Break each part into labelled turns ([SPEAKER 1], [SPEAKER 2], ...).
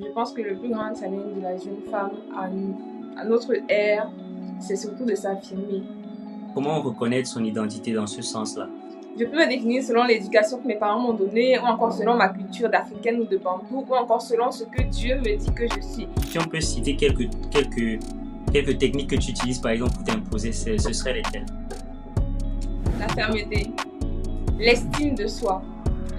[SPEAKER 1] Je pense que le plus grand challenge de la jeune femme à notre ère, c'est surtout de s'affirmer.
[SPEAKER 2] Comment reconnaître son identité dans ce sens-là?
[SPEAKER 1] Je peux me définir selon l'éducation que mes parents m'ont donnée, ou encore selon ma culture d'africaine ou de bantou, ou encore selon ce que Dieu me dit que je suis.
[SPEAKER 2] Si on peut citer quelques techniques que tu utilises, par exemple, pour t'imposer, ce serait lesquelles?
[SPEAKER 1] La fermeté, l'estime de soi.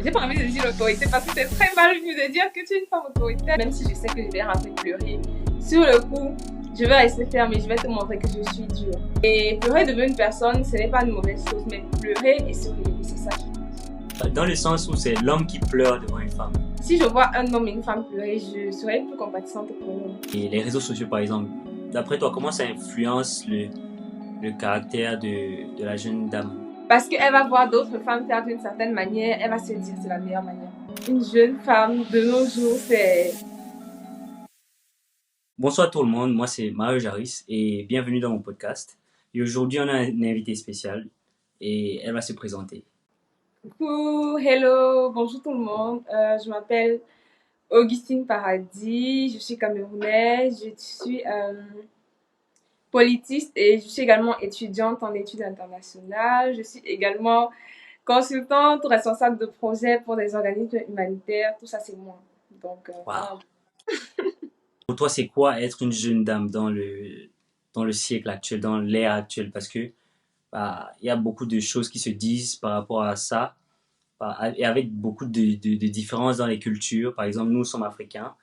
[SPEAKER 1] J'ai pas envie de dire l'autorité parce que c'est très mal vu de dire que tu es une femme autoritaire, même si je sais que je vais rentrer pleurer. Sur le coup, je vais rester ferme et je vais te montrer que je suis dure. Et pleurer devant une personne, ce n'est pas une mauvaise chose, mais pleurer et se relever, c'est ça qui compte.
[SPEAKER 2] Dans le sens où c'est l'homme qui pleure devant une femme.
[SPEAKER 1] Si je vois un homme et une femme pleurer, je serai plus compatissante pour eux.
[SPEAKER 2] Et les réseaux sociaux, par exemple, d'après toi, comment ça influence le caractère de la jeune dame?
[SPEAKER 1] Parce qu'elle va voir d'autres femmes faire d'une certaine manière, elle va se dire que c'est la meilleure manière. Une jeune femme de nos jours, c'est...
[SPEAKER 2] Bonsoir tout le monde, moi c'est Mario Jaris et bienvenue dans mon podcast. Et aujourd'hui, on a une invitée spéciale et elle va se présenter.
[SPEAKER 1] Coucou, hello, bonjour tout le monde. Je m'appelle Augustine Paradis, je suis camerounaise, je suis politiste et je suis également étudiante en études internationales. Je suis également consultante, responsable de projets pour des organismes humanitaires. Tout ça, c'est moi. Donc, voilà.
[SPEAKER 2] Wow. Pour toi, c'est quoi être une jeune dame dans le siècle actuel, dans l'ère actuelle? Parce que il y a beaucoup de choses qui se disent par rapport à ça, et avec beaucoup de différences dans les cultures. Par exemple, nous sommes africains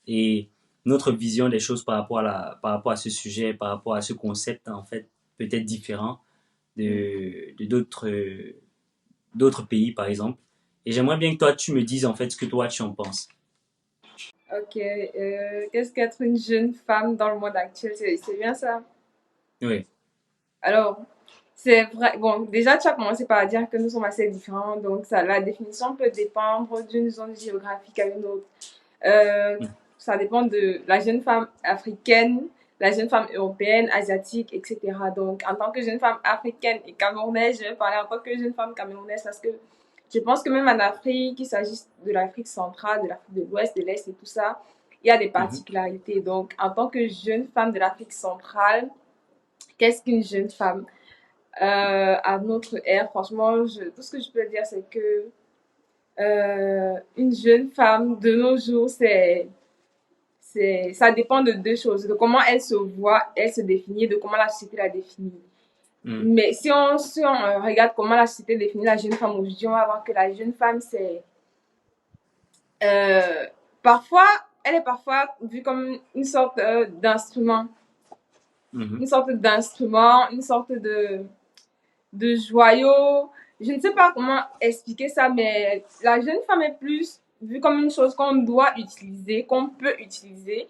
[SPEAKER 2] et notre vision des choses par rapport à ce sujet, par rapport à ce concept, en fait, peut être différent de d'autres pays, par exemple. Et j'aimerais bien que toi, tu me dises en fait ce que toi, tu en penses.
[SPEAKER 1] Ok, qu'est-ce qu'être une jeune femme dans le monde actuel? C'est bien ça?
[SPEAKER 2] Oui.
[SPEAKER 1] Alors, c'est vrai. Bon, déjà, tu as commencé par dire que nous sommes assez différents. Donc, ça, la définition peut dépendre d'une zone géographique à une autre. Euh, Ça dépend de la jeune femme africaine, la jeune femme européenne, asiatique, etc. Donc, en tant que jeune femme africaine et camerounaise, je vais parler en tant que jeune femme camerounaise parce que je pense que même en Afrique, qu'il s'agisse de l'Afrique centrale, de l'Afrique de l'Ouest, de l'Est et tout ça, il y a des
[SPEAKER 2] Mhm.
[SPEAKER 1] particularités. Donc, en tant que jeune femme de l'Afrique centrale, qu'est-ce qu'une jeune femme à notre ère? Franchement, tout ce que je peux dire, c'est que une jeune femme de nos jours, ça dépend de deux choses, de comment elle se voit, elle se définit, de comment la société la définit.
[SPEAKER 2] Mm.
[SPEAKER 1] Mais si on regarde comment la société définit la jeune femme aujourd'hui, on va voir que la jeune femme, euh, parfois, elle est parfois vue comme une sorte d'instrument,
[SPEAKER 2] Mhm.
[SPEAKER 1] une sorte d'instrument, une sorte de joyau. Je ne sais pas comment expliquer ça, mais la jeune femme est plus vue comme une chose qu'on doit utiliser, qu'on peut utiliser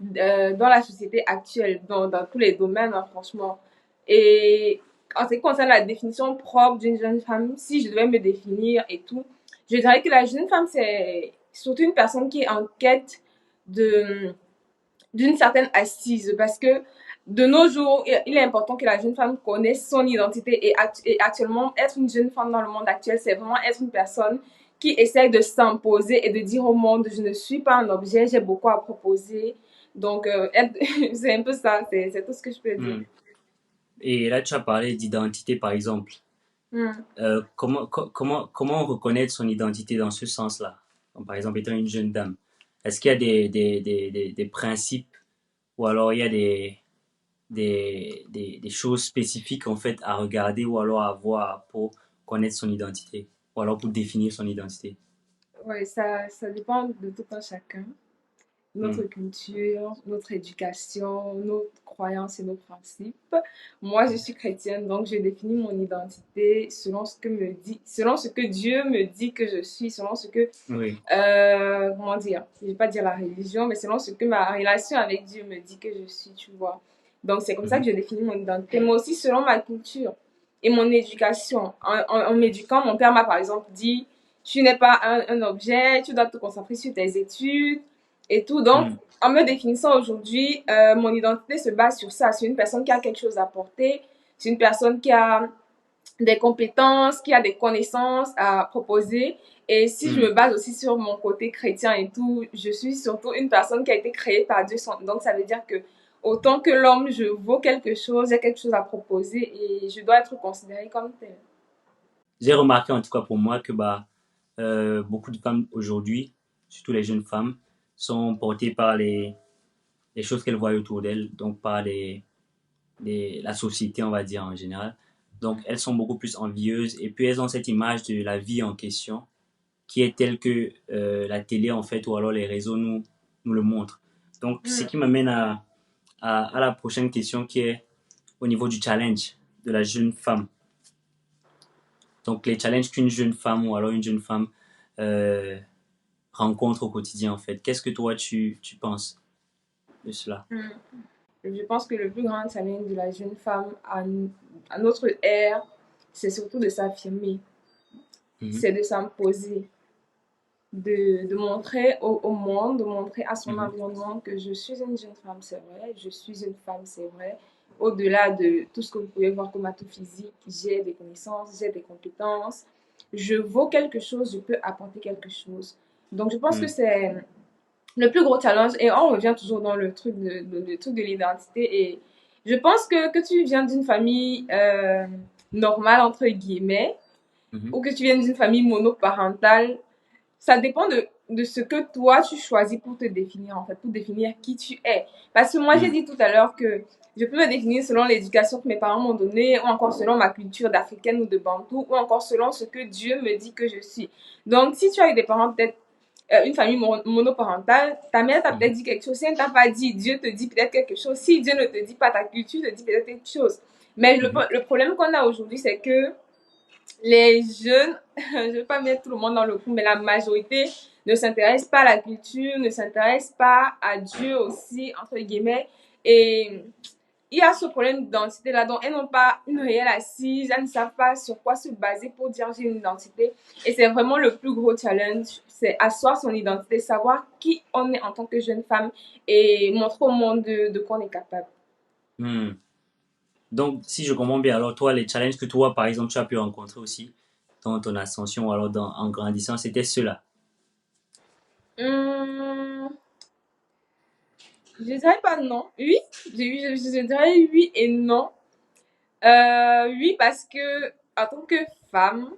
[SPEAKER 1] dans la société actuelle, dans tous les domaines, hein, franchement. Et en ce qui concerne la définition propre d'une jeune femme, si je devais me définir et tout, je dirais que la jeune femme, c'est surtout une personne qui est en quête de d'une certaine assise parce que de nos jours, il est important que la jeune femme connaisse son identité et actuellement, être une jeune femme dans le monde actuel, c'est vraiment être une personne qui essaie de s'imposer et de dire au monde, je ne suis pas un objet, j'ai beaucoup à proposer. Donc, c'est un peu ça, c'est tout ce que je peux dire.
[SPEAKER 2] Mm. Et là, tu as parlé d'identité, par exemple.
[SPEAKER 1] Mm.
[SPEAKER 2] Comment reconnaître son identité dans ce sens-là? Comme par exemple, étant une jeune dame. Est-ce qu'il y a des principes ou alors il y a des choses spécifiques en fait à regarder ou alors à voir pour connaître son identité ou alors pour définir son identité?
[SPEAKER 1] Ouais, ça dépend de tout un chacun. Notre
[SPEAKER 2] Mm.
[SPEAKER 1] culture, notre éducation, nos croyances et nos principes. Moi, je suis chrétienne, donc je définis mon identité selon ce que Dieu me dit que je suis, selon ce que,
[SPEAKER 2] Oui.
[SPEAKER 1] comment dire, je vais pas dire la religion, mais selon ce que ma relation avec Dieu me dit que je suis, tu vois. Donc, c'est comme ça que
[SPEAKER 2] Mhm.
[SPEAKER 1] je définis mon identité, mais aussi selon ma culture et mon éducation. En m'éduquant, mon père m'a par exemple dit, tu n'es pas un objet, tu dois te concentrer sur tes études et tout. Donc,
[SPEAKER 2] Mm.
[SPEAKER 1] en me définissant aujourd'hui, mon identité se base sur ça. C'est une personne qui a quelque chose à apporter. C'est une personne qui a des compétences, qui a des connaissances à proposer. Et si je
[SPEAKER 2] Hmm.
[SPEAKER 1] me base aussi sur mon côté chrétien et tout, je suis surtout une personne qui a été créée par Dieu. Donc, ça veut dire que autant que l'homme, je vaux quelque chose, j'ai quelque chose à proposer et je dois être considérée comme telle.
[SPEAKER 2] J'ai remarqué en tout cas pour moi que beaucoup de femmes aujourd'hui, surtout les jeunes femmes, sont portées par les choses qu'elles voient autour d'elles, donc par la société, on va dire en général. Donc elles sont beaucoup plus envieuses et puis elles ont cette image de la vie en question qui est telle que la télé en fait ou alors les réseaux nous le montrent. Donc ce
[SPEAKER 1] Mm.
[SPEAKER 2] qui m'amène à la prochaine question qui est au niveau du challenge de la jeune femme. Donc les challenges qu'une jeune femme ou alors une jeune femme euh, rencontre au quotidien en fait. Qu'est-ce que toi tu penses de cela?
[SPEAKER 1] Mm. Je pense que le plus grand challenge de la jeune femme à notre ère, c'est surtout de s'affirmer,
[SPEAKER 2] Mhm,
[SPEAKER 1] c'est de s'imposer, de montrer au monde, de montrer à son
[SPEAKER 2] mhm,
[SPEAKER 1] environnement que je suis une jeune femme, c'est vrai, je suis une femme, c'est vrai. Au-delà de tout ce que vous pouvez voir comme atout physique, j'ai des connaissances, j'ai des compétences, je vaux quelque chose, je peux apporter quelque chose. Donc je pense que
[SPEAKER 2] mhm,
[SPEAKER 1] c'est le plus gros challenge, et on revient toujours dans le truc de l'identité. Et je pense que tu viens d'une famille normale, entre guillemets,
[SPEAKER 2] mhm,
[SPEAKER 1] ou que tu viens d'une famille monoparentale, ça dépend de ce que toi tu choisis pour te définir, en fait, pour définir qui tu es. Parce que moi, j'ai
[SPEAKER 2] mhm,
[SPEAKER 1] dit tout à l'heure que je peux me définir selon l'éducation que mes parents m'ont donnée, ou encore selon ma culture d'africaine ou de bantou, ou encore selon ce que Dieu me dit que je suis. Donc, si tu as eu des parents peut-être une famille monoparentale, ta mère t'a peut-être
[SPEAKER 2] mhm,
[SPEAKER 1] dit quelque chose. Si elle t'a pas dit, Dieu te dit peut-être quelque chose. Si Dieu ne te dit pas, ta culture te dit peut-être quelque chose. Mais
[SPEAKER 2] mhm,
[SPEAKER 1] le problème qu'on a aujourd'hui, c'est que les jeunes, je ne vais pas mettre tout le monde dans le coup, mais la majorité ne s'intéresse pas à la culture, ne s'intéresse pas à Dieu aussi, entre guillemets. Et il y a ce problème d'identité-là, donc elles n'ont pas une réelle assise, elles ne savent pas sur quoi se baser pour dire j'ai une identité. Et c'est vraiment le plus gros challenge, c'est asseoir son identité, savoir qui on est en tant que jeune femme et montrer au monde de quoi on est capable.
[SPEAKER 2] mhm. Donc, si je comprends bien, alors toi, les challenges que toi, par exemple, tu as pu rencontrer aussi dans ton ascension ou alors en grandissant, c'était cela.
[SPEAKER 1] Hum, je dirais pas non. Oui, je dirais oui et non. Oui, parce que en tant que femme,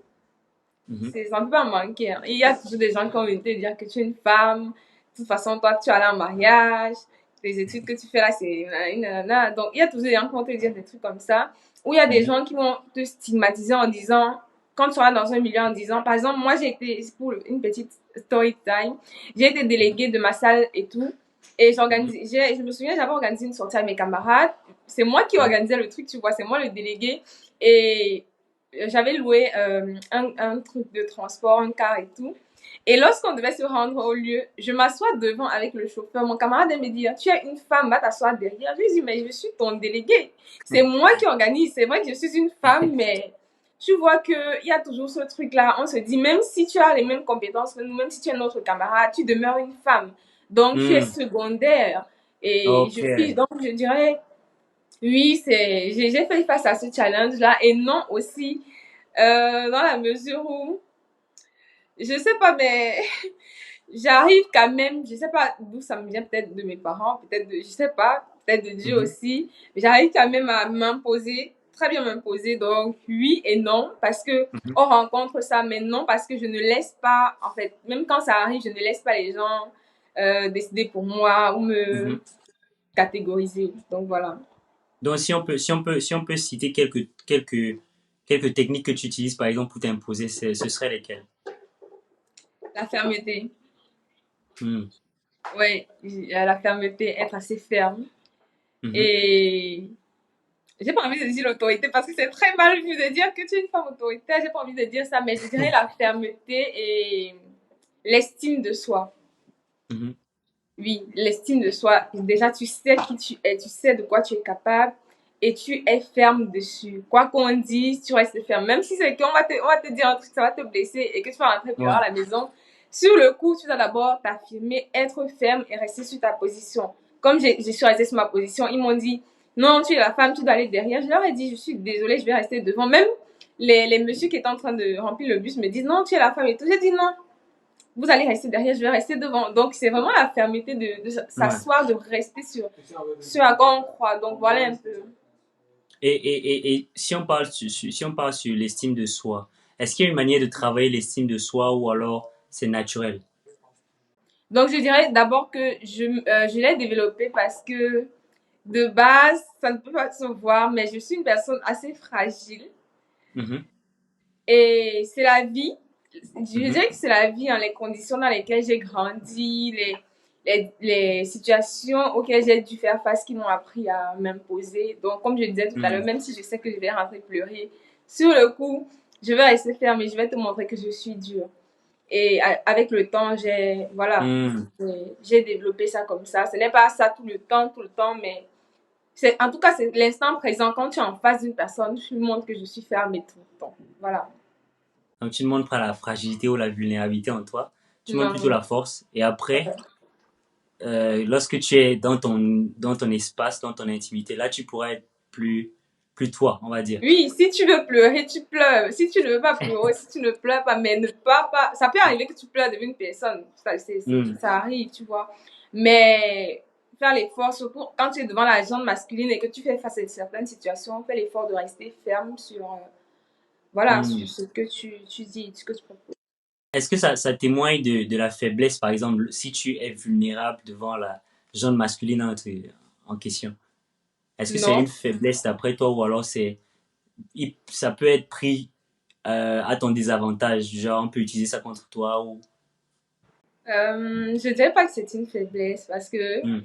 [SPEAKER 2] Mhm,
[SPEAKER 1] c'est un peu à manquer. Hein. Il y a toujours des gens qui ont envie de te dire que tu es une femme. De toute façon, toi, tu es allé en mariage. Les études que tu fais là, c'est nanana. Donc, il y a toujours des gens qui vont te dire des trucs comme ça. Ou il y a des
[SPEAKER 2] mhm,
[SPEAKER 1] gens qui vont te stigmatiser en disant, quand tu seras dans un milieu en disant, par exemple, moi, j'ai été, pour une petite story time, j'ai été
[SPEAKER 2] mhm,
[SPEAKER 1] déléguée de ma salle et tout. Et
[SPEAKER 2] mhm,
[SPEAKER 1] je me souviens, j'avais organisé une sortie avec mes camarades. C'est moi qui
[SPEAKER 2] mhm,
[SPEAKER 1] organisais le truc, tu vois, c'est moi le délégué. Et j'avais loué un truc de transport, un car et tout. Et lorsqu'on devait se rendre au lieu, je m'assois devant avec le chauffeur. Mon camarade me dit, tu es une femme, va t'asseoir derrière. Je lui dis, mais je suis ton délégué. C'est moi qui organise. C'est vrai que je suis une femme, mais tu vois qu'il y a toujours ce truc-là. On se dit, même si tu as les mêmes compétences que nous, même si tu es notre camarade, tu demeures une femme. Donc, tu es
[SPEAKER 2] mhm.
[SPEAKER 1] secondaire. Et
[SPEAKER 2] Ok.
[SPEAKER 1] donc, je dirais, oui, j'ai fait face à ce challenge-là. Et non aussi, dans la mesure où, je sais pas, mais j'arrive quand même, je sais pas d'où ça me vient, peut-être de mes parents, peut-être de, je sais pas, peut-être de Dieu
[SPEAKER 2] Mhm,
[SPEAKER 1] aussi, mais j'arrive quand même à m'imposer, très bien m'imposer, donc oui et non, parce que
[SPEAKER 2] mhm,
[SPEAKER 1] on rencontre ça, mais non, parce que je ne laisse pas, en fait, même quand ça arrive, je ne laisse pas les gens décider pour moi ou me
[SPEAKER 2] mhm.
[SPEAKER 1] catégoriser, donc voilà.
[SPEAKER 2] Donc, si on peut citer quelques techniques que tu utilises, par exemple, pour t'imposer, ce serait lesquelles?
[SPEAKER 1] La fermeté,
[SPEAKER 2] Mhm,
[SPEAKER 1] ouais, la fermeté, être assez ferme,
[SPEAKER 2] mhm,
[SPEAKER 1] et j'ai pas envie de dire l'autorité parce que c'est très mal vu de dire que tu es une femme autoritaire. J'ai pas envie de dire ça, mais je dirais la fermeté et l'estime de soi.
[SPEAKER 2] mhm,
[SPEAKER 1] Oui, l'estime de soi. Déjà, tu sais qui tu es, tu sais de quoi tu es capable et tu es ferme dessus. Quoi qu'on dise, tu restes ferme. Même si c'est qu'on on va te dire un truc, ça va te blesser et que tu vas rentrer pleurer
[SPEAKER 2] ouais.
[SPEAKER 1] à la maison. Sur le coup, tu dois d'abord t'affirmer, être ferme et rester sur ta position. Comme je suis restée sur ma position, ils m'ont dit, non, tu es la femme, tu dois aller derrière. Je leur ai dit, je suis désolée, je vais rester devant. Même les messieurs qui étaient en train de remplir le bus me disent non, tu es la femme et tout. J'ai dit non, vous allez rester derrière, je vais rester devant. Donc, c'est vraiment la fermeté de
[SPEAKER 2] Ouais.
[SPEAKER 1] s'asseoir, de rester sur à quoi on croit. Donc, voilà un peu.
[SPEAKER 2] Et si on parle si on parle sur l'estime de soi, est-ce qu'il y a une manière de travailler l'estime de soi ou alors c'est naturel?
[SPEAKER 1] Donc, je dirais d'abord que je l'ai développé parce que de base, ça ne peut pas se voir, mais je suis une personne assez fragile.
[SPEAKER 2] Mhm,
[SPEAKER 1] Et c'est la vie. Je
[SPEAKER 2] mhm,
[SPEAKER 1] dirais que c'est la vie, hein, les conditions dans lesquelles j'ai grandi, les situations auxquelles j'ai dû faire face qui m'ont appris à m'imposer. Donc, comme je disais tout à l'heure,
[SPEAKER 2] mhm,
[SPEAKER 1] même si je sais que je vais rentrer pleurer, sur le coup, je vais rester ferme et je vais te montrer que je suis dure. Et avec le temps, voilà,
[SPEAKER 2] mhm.
[SPEAKER 1] j'ai développé ça comme ça. Ce n'est pas ça tout le temps, mais en tout cas, c'est l'instant présent. Quand tu es en face d'une personne, je lui montre que je suis ferme et tout le temps. Voilà.
[SPEAKER 2] Donc tu ne montres pas la fragilité ou la vulnérabilité en toi, tu montres
[SPEAKER 1] Non,
[SPEAKER 2] plutôt
[SPEAKER 1] non.
[SPEAKER 2] la force. Et après, lorsque tu es dans ton espace, dans ton intimité, là tu pourras être plus toi, on va dire.
[SPEAKER 1] Oui, si tu veux pleurer, tu pleures. Si tu ne veux pas pleurer, si tu ne pleures pas, mais ne pleure pas. Ça peut arriver que tu pleures devant une personne.
[SPEAKER 2] Mhm.
[SPEAKER 1] Ça arrive, tu vois. Mais faire l'effort, surtout quand tu es devant la gente masculine et que tu fais face à certaines situations, fais l'effort de rester ferme sur, voilà, sur
[SPEAKER 2] Mhm.
[SPEAKER 1] ce que tu dis, ce que tu proposes.
[SPEAKER 2] Est-ce que ça témoigne de la faiblesse, par exemple, si tu es vulnérable devant la jeune masculine en question? Est-ce que c'est une
[SPEAKER 1] Non.
[SPEAKER 2] faiblesse d'après toi ou alors ça peut être pris à ton désavantage, genre on peut utiliser ça contre toi ou...
[SPEAKER 1] Je dirais pas que c'est une faiblesse parce que
[SPEAKER 2] Mhm.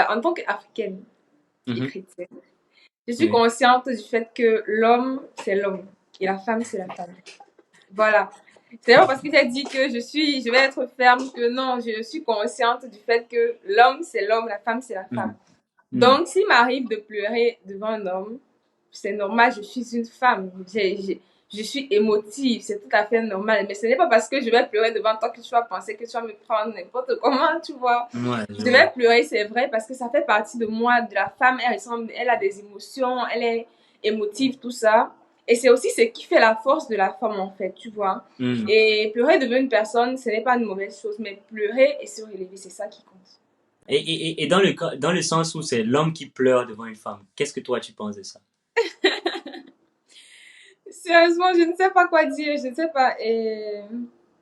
[SPEAKER 1] en tant qu'Africaine et
[SPEAKER 2] Mhm.
[SPEAKER 1] chrétienne, je suis
[SPEAKER 2] Oui.
[SPEAKER 1] consciente du fait que l'homme, c'est l'homme et la femme, c'est la femme. Voilà. C'est pas parce que j'ai dit que je vais être ferme que non, je suis consciente du fait que l'homme, c'est l'homme, la femme, c'est la femme.
[SPEAKER 2] Mhm. Mhm.
[SPEAKER 1] Donc, s'il m'arrive de pleurer devant un homme, c'est normal, je suis une femme. Je suis émotive, c'est tout à fait normal. Mais ce n'est pas parce que je vais pleurer devant toi que tu vas penser que tu vas me prendre n'importe comment, tu vois.
[SPEAKER 2] Ouais, je
[SPEAKER 1] Je vais
[SPEAKER 2] vois.
[SPEAKER 1] pleurer, c'est vrai, parce que ça fait partie de moi, de la femme. Elle a des émotions, elle est émotive, tout ça. Et c'est aussi ce qui fait la force de la femme, en fait, tu vois.
[SPEAKER 2] Mhm.
[SPEAKER 1] Et pleurer devant une personne, ce n'est pas une mauvaise chose, mais pleurer et se relever, c'est ça qui compte.
[SPEAKER 2] Et dans le sens où c'est l'homme qui pleure devant une femme, qu'est-ce que toi tu penses de ça?
[SPEAKER 1] Sérieusement, je ne sais pas quoi dire, je ne sais pas.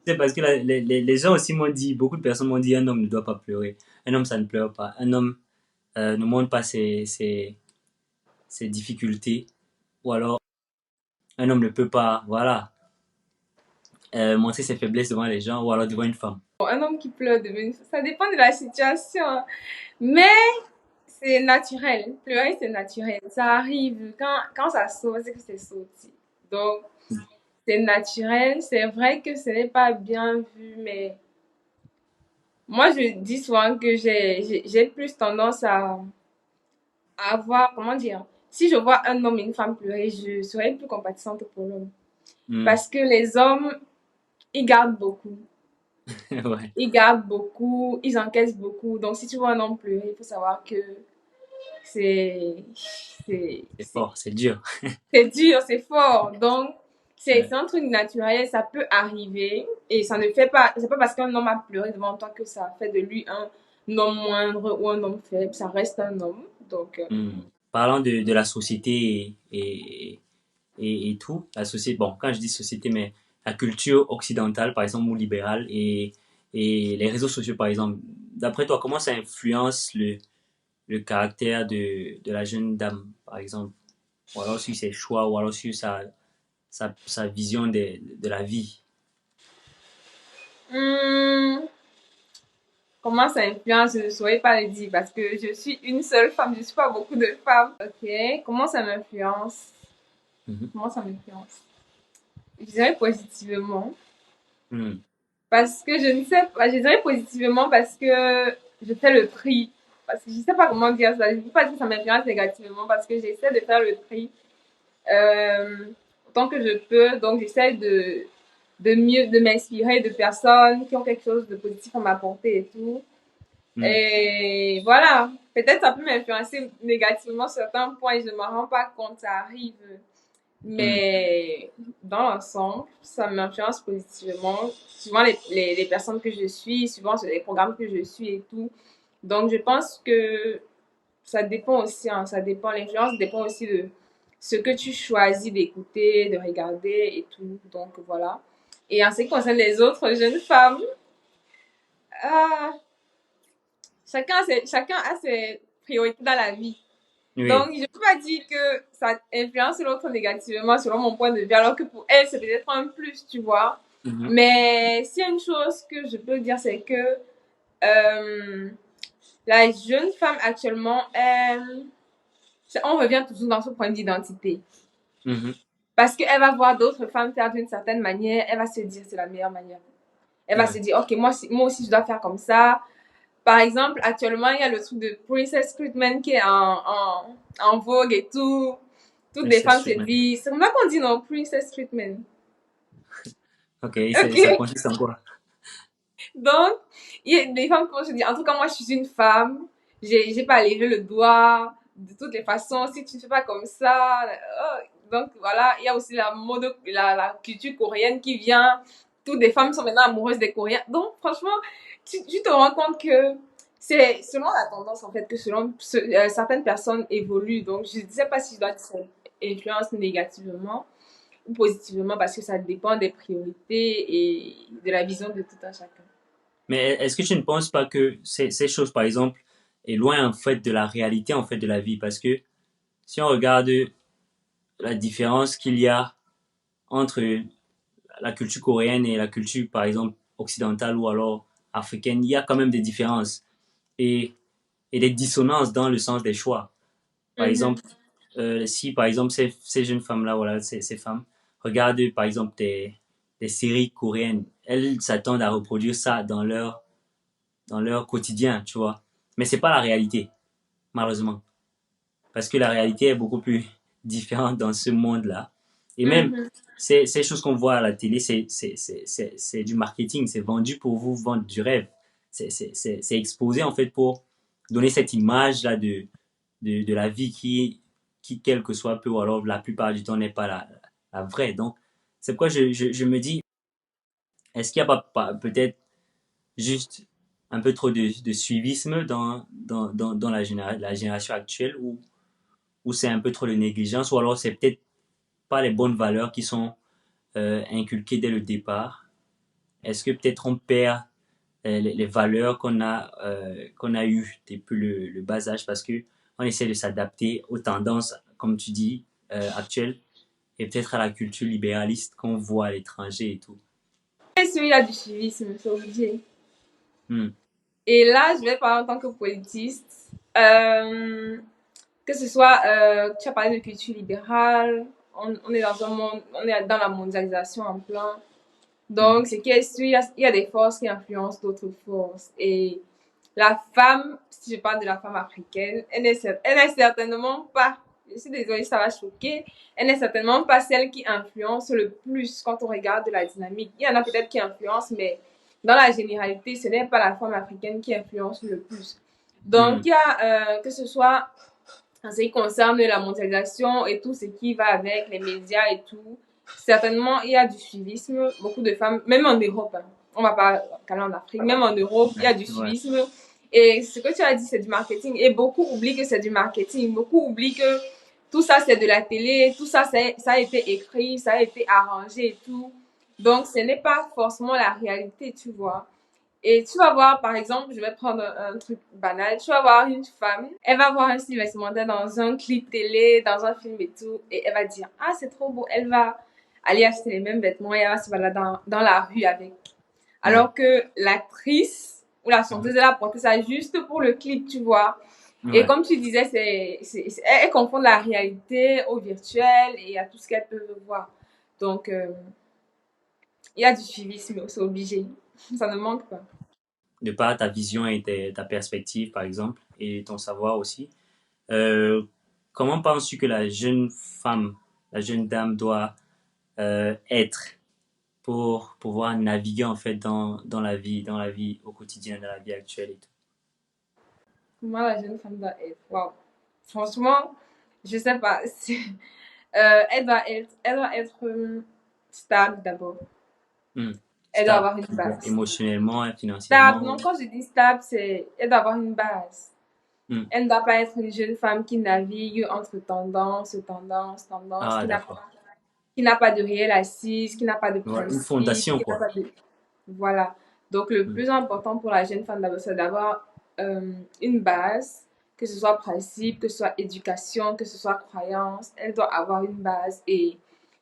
[SPEAKER 2] C'est parce que les gens aussi m'ont dit, beaucoup de personnes m'ont dit, un homme ne doit pas pleurer. Un homme, ça ne pleure pas. Un homme ne montre pas ses difficultés. Ou alors, un homme ne peut pas, voilà, montrer ses faiblesses devant les gens ou alors devant une femme.
[SPEAKER 1] Bon, un homme qui pleure devant une... Ça dépend de la situation, hein. Mais c'est naturel. Pleurer, c'est naturel. Ça arrive. Quand ça sort, c'est que c'est sorti. Donc, c'est naturel. C'est vrai que ce n'est pas bien vu, mais moi, je dis souvent que j'ai plus tendance à avoir, comment dire, si je vois un homme et une femme pleurer, je serais plus compatissante pour l'homme.
[SPEAKER 2] Hmm.
[SPEAKER 1] Parce que les hommes, ils gardent beaucoup.
[SPEAKER 2] Ouais,
[SPEAKER 1] Ils gardent beaucoup, ils encaissent beaucoup. Donc, si tu vois un homme pleurer, il faut savoir que c'est, c'est,
[SPEAKER 2] c'est
[SPEAKER 1] c'est,
[SPEAKER 2] fort, c'est dur.
[SPEAKER 1] c'est dur, c'est fort. Donc,
[SPEAKER 2] Ouais.
[SPEAKER 1] c'est un truc naturel, ça peut arriver. Et ça ne fait pas, c'est pas parce qu'un homme a pleuré devant toi que ça fait de lui un homme moindre ou un homme faible. Ça reste un homme. Donc,
[SPEAKER 2] Hmm. Parlant de la société et tout, la société, bon, quand je dis société, mais la culture occidentale, par exemple, ou libérale, et les réseaux sociaux, par exemple, d'après toi, comment ça influence le caractère de la jeune dame, par exemple, ou alors sur ses choix, ou alors sur sa vision de la vie?
[SPEAKER 1] hum, comment ça influence? Je ne saurais pas le dire parce que je suis une seule femme, je ne suis pas beaucoup de femmes. Ok, comment ça m'influence?
[SPEAKER 2] Mhm.
[SPEAKER 1] Comment ça m'influence? Je dirais positivement.
[SPEAKER 2] Mhm.
[SPEAKER 1] Parce que je ne sais pas, je dirais positivement parce que je fais le tri. Parce que je ne sais pas comment dire ça. Je ne peux pas dire que ça m'influence négativement parce que j'essaie de faire le tri autant que je peux. Donc, j'essaie de m'inspirer de personnes qui ont quelque chose de positif à m'apporter et tout.
[SPEAKER 2] Mhm.
[SPEAKER 1] Et voilà, peut-être ça peut m'influencer négativement sur certains points et je ne m'en rends pas compte, ça arrive.
[SPEAKER 2] Hmm.
[SPEAKER 1] Mais dans l'ensemble, ça m'influence positivement. Suivant les personnes que je suis, suivant les programmes que je suis et tout. Donc, je pense que ça dépend aussi, hein, ça dépend, l'influence dépend aussi de ce que tu choisis d'écouter, de regarder et tout. Donc, voilà. Et en ce qui concerne les autres jeunes femmes, ah, chacun a ses priorités dans la vie. Donc,
[SPEAKER 2] Oui.
[SPEAKER 1] je ne peux pas dire que ça influence l'autre négativement selon mon point de vue, alors que pour elle, c'est peut-être un plus, tu vois.
[SPEAKER 2] Mhm.
[SPEAKER 1] Mais s'il y a une chose que je peux dire, c'est que la jeune femme actuellement, on revient toujours dans ce point d'identité.
[SPEAKER 2] Mhm.
[SPEAKER 1] Parce qu'elle va voir d'autres femmes faire d'une certaine manière, elle va se dire c'est la meilleure manière. Elle va se
[SPEAKER 2] Ouais.
[SPEAKER 1] dire, ok, moi aussi je dois faire comme ça. Par exemple, actuellement, il y a le truc de Princess Treatment qui est en vogue et tout. Toutes les
[SPEAKER 2] Princess
[SPEAKER 1] femmes se
[SPEAKER 2] Treatment.
[SPEAKER 1] disent, c'est comme ça qu'on dit non, Princess Treatment.
[SPEAKER 2] Ok, et
[SPEAKER 1] Ok.
[SPEAKER 2] ça consiste en quoi?
[SPEAKER 1] Donc, il y a des femmes qui vont se dire, en tout cas, moi, je suis une femme, j'ai pas levé le doigt, de toutes les façons, si tu ne fais pas comme ça, donc voilà, il y a aussi la mode, la culture coréenne qui vient, toutes les femmes sont maintenant amoureuses des Coréens. Donc, franchement, tu te rends compte que c'est selon la tendance, en fait, que certaines personnes évoluent. Donc, je ne sais pas si je dois dire ça influence négativement ou positivement parce que ça dépend des priorités et de la vision de tout un chacun.
[SPEAKER 2] Mais est-ce que tu ne penses pas que ces choses, par exemple, est loin en fait de la réalité en fait de la vie? Parce que si on regarde la différence qu'il y a entre la culture coréenne et la culture, par exemple, occidentale ou alors africaine, il y a quand même des différences et, et des dissonances dans le sens des choix. Par exemple,
[SPEAKER 1] Mhm.
[SPEAKER 2] si par exemple ces jeunes femmes-là, voilà, ces femmes, regardent par exemple des séries coréennes, elles s'attendent à reproduire ça dans leur quotidien, tu vois. Mais c'est pas la réalité, malheureusement. Parce que la réalité est beaucoup plus différente dans ce monde-là. Et même,
[SPEAKER 1] Mhm.
[SPEAKER 2] ces choses qu'on voit à la télé, c'est du marketing, c'est vendu pour vous vendre du rêve. C'est exposé en fait pour donner cette image-là de la vie qui, quel que soit peu, ou alors la plupart du temps n'est pas la vraie. Donc, c'est pourquoi je me dis, est-ce qu'il n'y a pas peut-être juste un peu trop de suivisme dans la génération actuelle ou c'est un peu trop de négligence, ou alors c'est peut-être pas les bonnes valeurs qui sont inculquées dès le départ. Est-ce que peut-être on perd les valeurs qu'on a eues depuis le bas âge parce que on essaie de s'adapter aux tendances, comme tu dis, actuelles et peut-être à la culture libéraliste qu'on voit à l'étranger et tout.
[SPEAKER 1] Et celui-là du civisme, c'est obligé.
[SPEAKER 2] Hmm.
[SPEAKER 1] Et là, je vais parler en tant que politiste. Que ce soit, tu as parlé de culture libérale, on est dans un monde, on est dans la mondialisation en plein.
[SPEAKER 2] Mhm.
[SPEAKER 1] Donc, c'est qu'il y a des forces qui influencent d'autres forces. Et la femme, si je parle de la femme africaine, elle n'est certainement pas, je suis désolée, ça va choquer, elle n'est certainement pas celle qui influence le plus quand on regarde la dynamique. Il y en a peut-être qui influencent, mais dans la généralité, ce n'est pas la femme africaine qui influence le plus. Donc,
[SPEAKER 2] Hmm.
[SPEAKER 1] il y a, que ce soit en ce qui concerne la mondialisation et tout ce qui va avec les médias et tout, certainement, il y a du suivisme. Beaucoup de femmes, même en Europe, hein, on va pas parler en Afrique, même en Europe, il y
[SPEAKER 2] Ouais,
[SPEAKER 1] a du
[SPEAKER 2] ouais.
[SPEAKER 1] suivisme. Et ce que tu as dit, c'est du marketing. Et beaucoup oublient que c'est du marketing. Beaucoup oublient que tout ça, c'est de la télé. Tout ça, ça a été écrit, ça a été arrangé et tout. Donc, ce n'est pas forcément la réalité, tu vois. Et tu vas voir, par exemple, je vais prendre un truc banal. Tu vas voir une femme, elle va voir un style vestimentaire dans un clip télé, dans un film et tout, et elle va dire, ah, c'est trop beau. Elle va aller acheter les mêmes vêtements et elle va se balader dans la rue avec.
[SPEAKER 2] Ouais.
[SPEAKER 1] Alors que l'actrice ou la chanteuse, elle a porté ça juste pour le clip, tu vois. Et
[SPEAKER 2] Ouais.
[SPEAKER 1] comme tu disais, elle confond la réalité au virtuel et à tout ce qu'elle peut voir. Donc, il y a du suivisme, c'est obligé. Ça ne manque pas.
[SPEAKER 2] De par ta vision et ta perspective, par exemple, et ton savoir aussi. Euh, comment penses-tu que la jeune femme, la jeune dame doit être pour pouvoir naviguer en fait dans la vie au quotidien, dans la vie actuelle et tout?
[SPEAKER 1] Moi, la jeune femme doit être. Waouh. Franchement, je sais pas. elle doit être stable d'abord.
[SPEAKER 2] Hmm.
[SPEAKER 1] Elle doit
[SPEAKER 2] Stable,
[SPEAKER 1] avoir une
[SPEAKER 2] c'est-à-dire
[SPEAKER 1] base.
[SPEAKER 2] émotionnellement et
[SPEAKER 1] Stable,
[SPEAKER 2] financièrement.
[SPEAKER 1] non, quand je dis stable, c'est elle doit avoir une base.
[SPEAKER 2] Hmm.
[SPEAKER 1] Elle ne doit pas être une jeune femme qui navigue entre tendance,
[SPEAKER 2] Ah, d'accord.
[SPEAKER 1] qui n'a pas de réelle assise, qui n'a pas de
[SPEAKER 2] Voilà, une
[SPEAKER 1] principe,
[SPEAKER 2] fondation,
[SPEAKER 1] qui n'a
[SPEAKER 2] quoi.
[SPEAKER 1] pas de... Voilà. Donc, le
[SPEAKER 2] Hmm.
[SPEAKER 1] plus important pour la jeune femme, d'abord, c'est d'avoir une base, que ce soit principe, que ce soit éducation, que ce soit croyance. Elle doit avoir une base et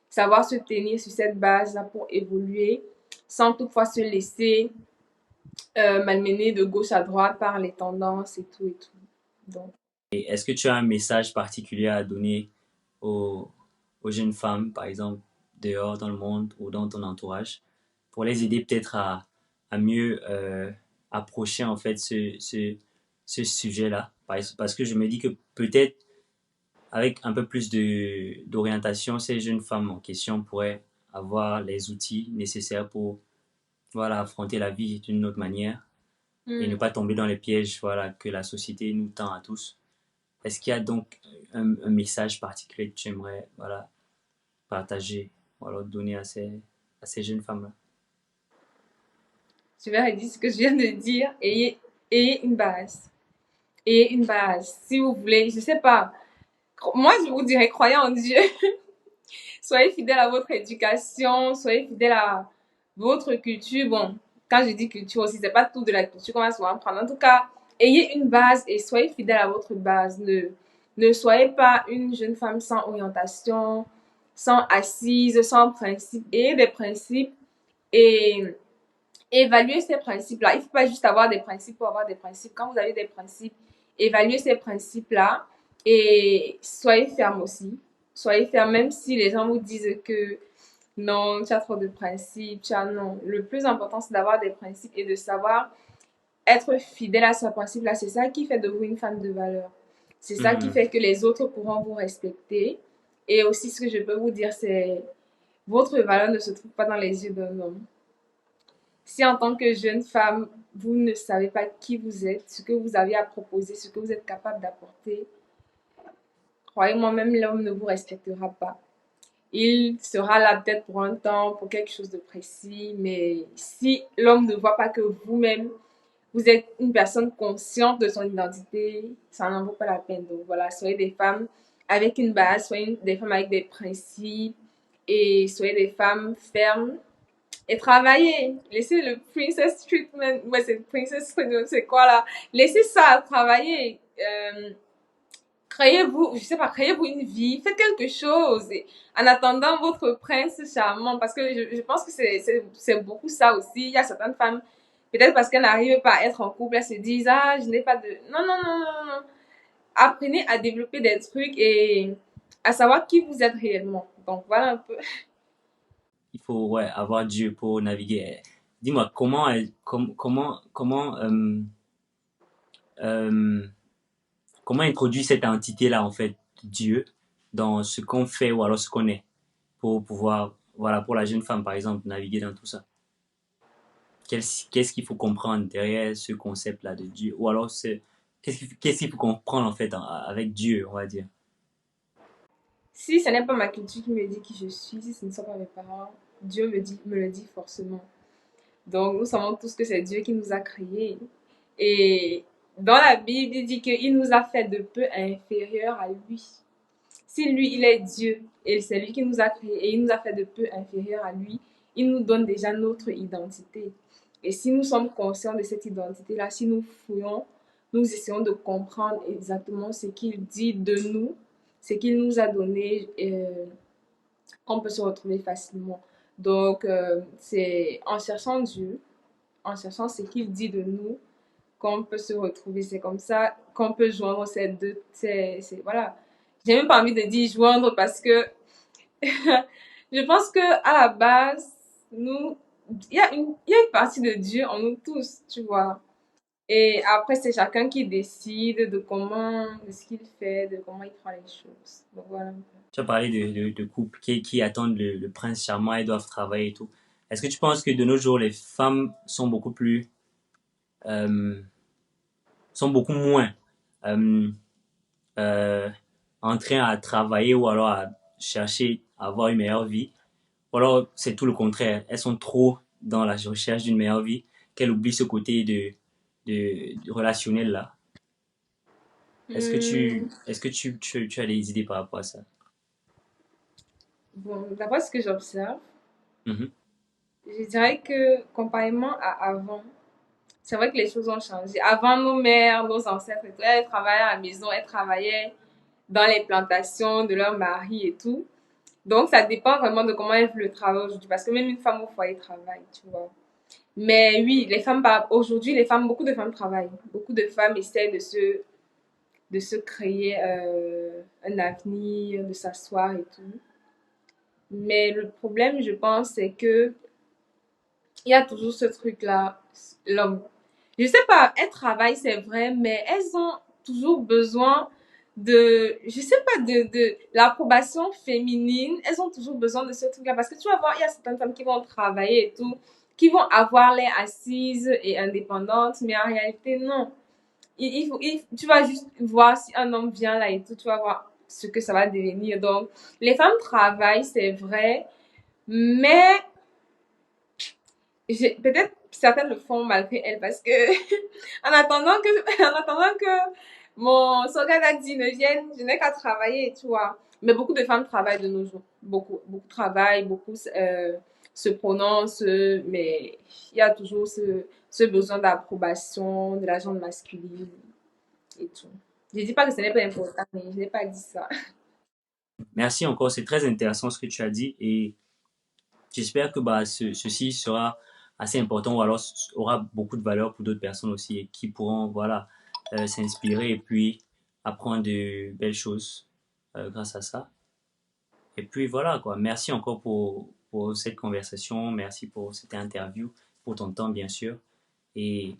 [SPEAKER 1] savoir se tenir sur cette base-là pour évoluer sans toutefois se laisser malmener de gauche à droite par les tendances et tout et tout. Donc,
[SPEAKER 2] Et est-ce que tu as un message particulier à donner aux, aux jeunes femmes, par exemple, dehors dans le monde ou dans ton entourage, pour les aider peut-être à mieux approcher en fait ce sujet-là? Parce que je me dis que peut-être avec un peu plus d'orientation, ces jeunes femmes en question pourraient avoir les outils nécessaires pour voilà, affronter la vie d'une autre manière et ne
[SPEAKER 1] hmm.
[SPEAKER 2] pas tomber dans les pièges voilà, que la société nous tend à tous. Est-ce qu'il y a donc un message particulier que tu aimerais voilà, partager ou alors donner à ces jeunes femmes-là?
[SPEAKER 1] Je vais redire ce que je viens de dire. Ayez une base. Ayez une base. Si vous voulez, je sais pas. Moi, je vous dirais, croyez en Dieu. Soyez fidèle à votre éducation. Soyez fidèle à votre culture. Bon, quand je dis culture aussi, c'est pas tout de la culture qu'on va souvent prendre. En tout cas, ayez une base et soyez fidèle à votre base. Ne soyez pas une jeune femme sans orientation, sans assise, sans principe. Ayez des principes et évaluer ces principes-là. Il ne faut pas juste avoir des principes pour avoir des principes. Quand vous avez des principes, évaluez ces principes-là et soyez ferme aussi. Soyez ferme, même si les gens vous disent que non, tu as trop de principes, tu as non. Le plus important, c'est d'avoir des principes et de savoir être fidèle à ce principe-là. C'est ça qui fait de vous une femme de valeur. C'est ça qui
[SPEAKER 2] Hmm.
[SPEAKER 1] fait que les autres pourront vous respecter. Et aussi, ce que je peux vous dire, c'est votre valeur ne se trouve pas dans les yeux d'un homme. Si en tant que jeune femme, vous ne savez pas qui vous êtes, ce que vous avez à proposer, ce que vous êtes capable d'apporter, croyez-moi, même l'homme ne vous respectera pas. Il sera là peut-être pour un temps, pour quelque chose de précis, mais si l'homme ne voit pas que vous-même, vous êtes une personne consciente de son identité, ça n'en vaut pas la peine. Donc voilà, soyez des femmes avec une base, soyez des femmes avec des principes et soyez des femmes fermes et travailler. Laissez le princess treatment. Ouais, c'est princess treatment, c'est quoi là? Laissez ça travailler. Créez-vous, je sais pas, créez-vous une vie, faites quelque chose. Et en attendant votre prince charmant, parce que je pense que c'est beaucoup ça aussi. Il y a certaines femmes, peut-être parce qu'elles n'arrivent pas à être en couple, elles se disent, ah, je n'ai pas de... Non, non, non, non, non. Apprenez à développer des trucs et à savoir qui vous êtes réellement. Donc voilà un peu.
[SPEAKER 2] Il faut ouais, avoir Dieu pour naviguer. Dis-moi, euh, comment introduire cette entité-là, en fait, Dieu, dans ce qu'on fait ou alors ce qu'on est, pour pouvoir, voilà, pour la jeune femme, par exemple, naviguer dans tout ça? Qu'est-ce qu'il faut comprendre derrière ce concept-là de Dieu? Ou alors, qu'est-ce qu'il faut comprendre, en fait, avec Dieu, on va dire?
[SPEAKER 1] Si ce n'est pas ma culture qui me dit qui je suis, si ce ne sont pas mes parents, Dieu me le dit forcément. Donc, nous savons tous que c'est Dieu qui nous a créés. Et dans la Bible, il dit qu'il nous a fait de peu inférieurs à lui. Si lui, il est Dieu, et c'est lui qui nous a créés, et il nous a fait de peu inférieurs à lui, il nous donne déjà notre identité. Et si nous sommes conscients de cette identité-là, si nous fouillons, nous essayons de comprendre exactement ce qu'il dit de nous, ce qu'il nous a donné, on peut se retrouver facilement. Donc, c'est en cherchant Dieu, en cherchant ce qu'il dit de nous, qu'on peut se retrouver. C'est comme ça qu'on peut joindre ces deux. Voilà. J'ai même pas envie de dire joindre parce que je pense que à la base, nous, il y a une partie de Dieu en nous tous, tu vois. Et après, c'est chacun qui décide de ce qu'il fait, de comment il prend les choses. Donc voilà.
[SPEAKER 2] Tu as parlé de couples qui attendent le prince charmant et doivent travailler et tout. Est-ce que tu penses que de nos jours, les femmes euh, sont beaucoup moins euh, euh, en train à travailler ou alors chercher à avoir une meilleure vie. Ou alors, c'est tout le contraire. Elles sont trop dans la recherche d'une meilleure vie qu'elles oublient ce côté de relationnel là.
[SPEAKER 1] Hmm,
[SPEAKER 2] Est-ce que tu as des idées par rapport à ça?
[SPEAKER 1] bon, d'après ce que j'observe,
[SPEAKER 2] Mhm.
[SPEAKER 1] je dirais que comparément à avant, c'est vrai que les choses ont changé. Avant, nos mères, nos ancêtres, et tout, elles travaillaient à la maison, elles travaillaient dans les plantations de leur mari et tout. Donc, ça dépend vraiment de comment elles vivent le travail aujourd'hui. Parce que même une femme au foyer travaille, tu vois. Mais oui, les femmes, aujourd'hui, les femmes, beaucoup de femmes travaillent. Beaucoup de femmes essaient de se créer un avenir, de s'asseoir et tout. Mais le problème, je pense, c'est que il y a toujours ce truc-là, l'homme. Je sais pas, elles travaillent, c'est vrai, mais elles ont toujours besoin je sais pas, de l'approbation féminine. Elles ont toujours besoin de ce truc-là. Parce que tu vas voir, il y a certaines femmes qui vont travailler et tout, qui vont avoir l'air assises et indépendantes, mais en réalité, non. Tu vas juste voir si un homme vient là et tout, tu vas voir ce que ça va devenir. Donc, les femmes travaillent, c'est vrai, mais peut-être certaines le font malgré elles parce que en attendant que mon Soga Daddy ne vienne, je n'ai qu'à travailler, tu vois. Mais beaucoup de femmes travaillent de nos jours. Beaucoup travaillent, beaucoup se prononcent, mais il y a toujours ce besoin d'approbation de la gente masculine et tout. Je dis pas que ce n'est pas important, mais je n'ai pas dit ça.
[SPEAKER 2] Merci encore, c'est très intéressant ce que tu as dit et j'espère que bah, ceci sera assez important ou alors aura beaucoup de valeur pour d'autres personnes aussi et qui pourront voilà, s'inspirer et puis apprendre de belles choses grâce à ça. Et puis voilà quoi, merci encore pour cette conversation, merci pour cette interview, pour ton temps bien sûr. Et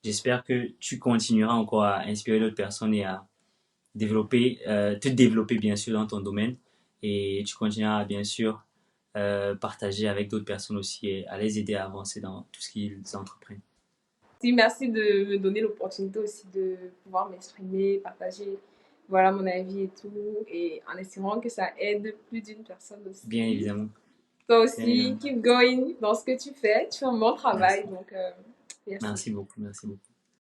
[SPEAKER 2] j'espère que tu continueras encore à inspirer d'autres personnes et à te développer bien sûr dans ton domaine. Et tu continueras bien sûr partager avec d'autres personnes aussi et à les aider à avancer dans tout ce qu'ils entreprennent.
[SPEAKER 1] Merci de me donner l'opportunité aussi de pouvoir m'exprimer, partager voilà mon avis et tout, et en espérant que ça aide plus d'une personne
[SPEAKER 2] Bien
[SPEAKER 1] aussi.
[SPEAKER 2] évidemment.
[SPEAKER 1] Toi
[SPEAKER 2] Bien
[SPEAKER 1] aussi,
[SPEAKER 2] évidemment.
[SPEAKER 1] keep going dans ce que tu fais. Tu fais un bon travail,
[SPEAKER 2] Merci.
[SPEAKER 1] donc merci.
[SPEAKER 2] Merci beaucoup. Merci beaucoup.